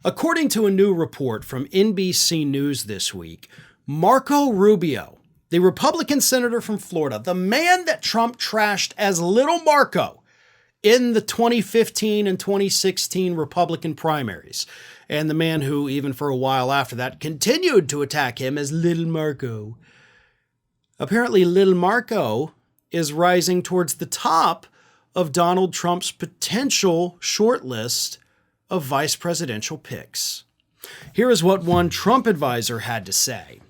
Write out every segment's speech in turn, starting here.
According to a new report from NBC News this week, Marco Rubio, the Republican senator from Florida, the man that Trump trashed as Little Marco in the 2015 and 2016 Republican primaries, and the man who, even for a while after that, continued to attack him as Little Marco. Apparently, Little Marco is rising towards the top of Donald Trump's potential shortlist of vice presidential picks. Here is what one Trump advisor had to say.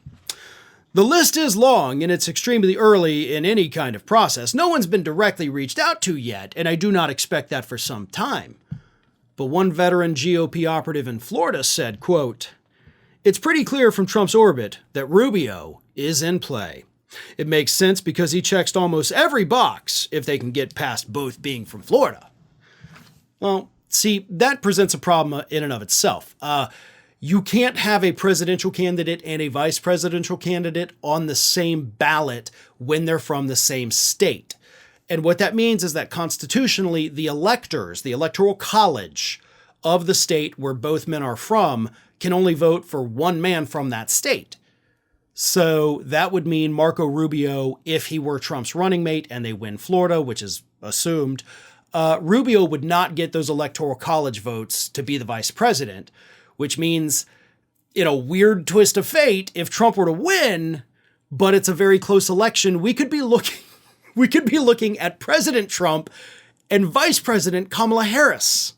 The list is long and it's extremely early in any kind of process. No one's been directly reached out to yet, and I do not expect that for some time. But one veteran GOP operative in Florida said, quote, "It's pretty clear from Trump's orbit that Rubio is in play. It makes sense because he checks almost every box if they can get past both being from Florida." Well, see, that presents a problem in and of itself. You can't have a presidential candidate and a vice presidential candidate on the same ballot when they're from the same state. And what that means is that constitutionally, the electors, the electoral college of the state where both men are from, can only vote for one man from that state. So that would mean Marco Rubio, if he were Trump's running mate and they win Florida, which is assumed, Rubio would not get those electoral college votes to be the vice president, which means, in a weird twist of fate, if Trump were to win, but it's a very close election, we could be looking at President Trump and Vice President Kamala Harris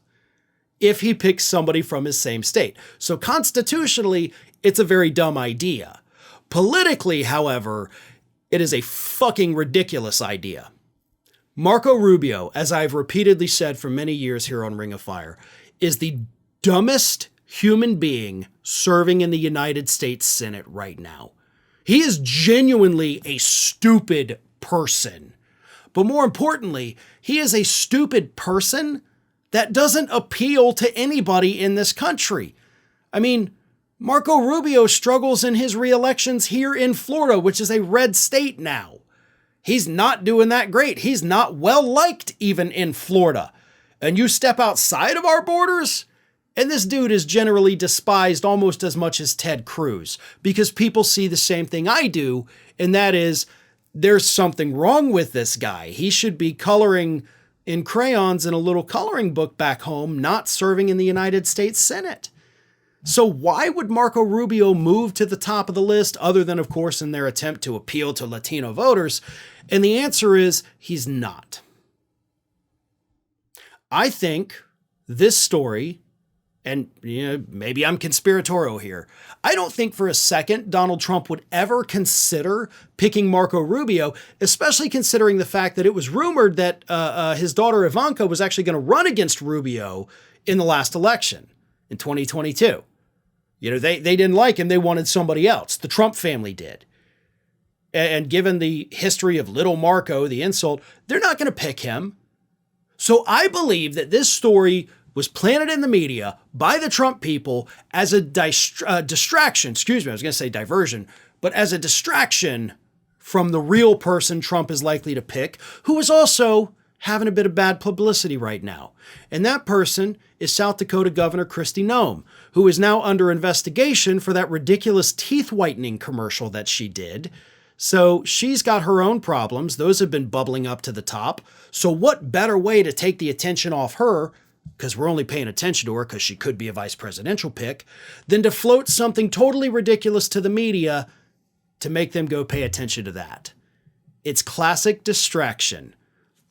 if he picks somebody from his same state. So constitutionally, it's a very dumb idea. Politically, however, it is a fucking ridiculous idea. Marco Rubio, as I've repeatedly said for many years here on Ring of Fire, is the dumbest human being serving in the United States Senate right now. He is genuinely a stupid person. But more importantly, he is a stupid person that doesn't appeal to anybody in this country. I mean, Marco Rubio struggles in his re-elections here in Florida, which is a red state now. He's not doing that great. He's not well liked even in Florida. And you step outside of our borders, and this dude is generally despised almost as much as Ted Cruz, because people see the same thing I do, and that is, there's something wrong with this guy. He should be coloring in crayons in a little coloring book back home, not serving in the United States Senate. So why would Marco Rubio move to the top of the list, other than, of course, in their attempt to appeal to Latino voters? And the answer is, he's not. I think this story, and maybe I'm conspiratorial here, I don't think for a second Donald Trump would ever consider picking Marco Rubio, especially considering the fact that it was rumored that his daughter Ivanka was actually going to run against Rubio in the last election in 2022. They didn't like him. They wanted somebody else. The Trump family did. And given the history of Little Marco, the insult, they're not going to pick him. So I believe that this story was planted in the media by the Trump people as a distraction. Excuse me, I was going to say diversion, but as a distraction from the real person Trump is likely to pick, who is also having a bit of bad publicity right now. And that person is South Dakota Governor Kristi Noem, who is now under investigation for that ridiculous teeth whitening commercial that she did. So she's got her own problems. Those have been bubbling up to the top. So what better way to take the attention off her, because we're only paying attention to her because she could be a vice presidential pick, than to float something totally ridiculous to the media to make them go pay attention to that. It's classic distraction.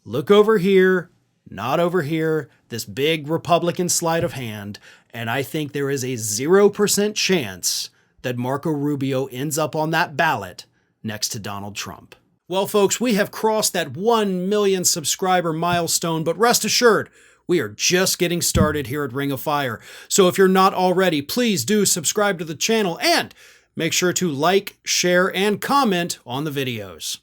Look over here, not over here, this big Republican sleight of hand, and I think there is a 0% chance that Marco Rubio ends up on that ballot next to Donald Trump. Well, folks, we have crossed that 1 million subscriber milestone, but rest assured, we are just getting started here at Ring of Fire. So if you're not already, please do subscribe to the channel and make sure to like, share, and comment on the videos.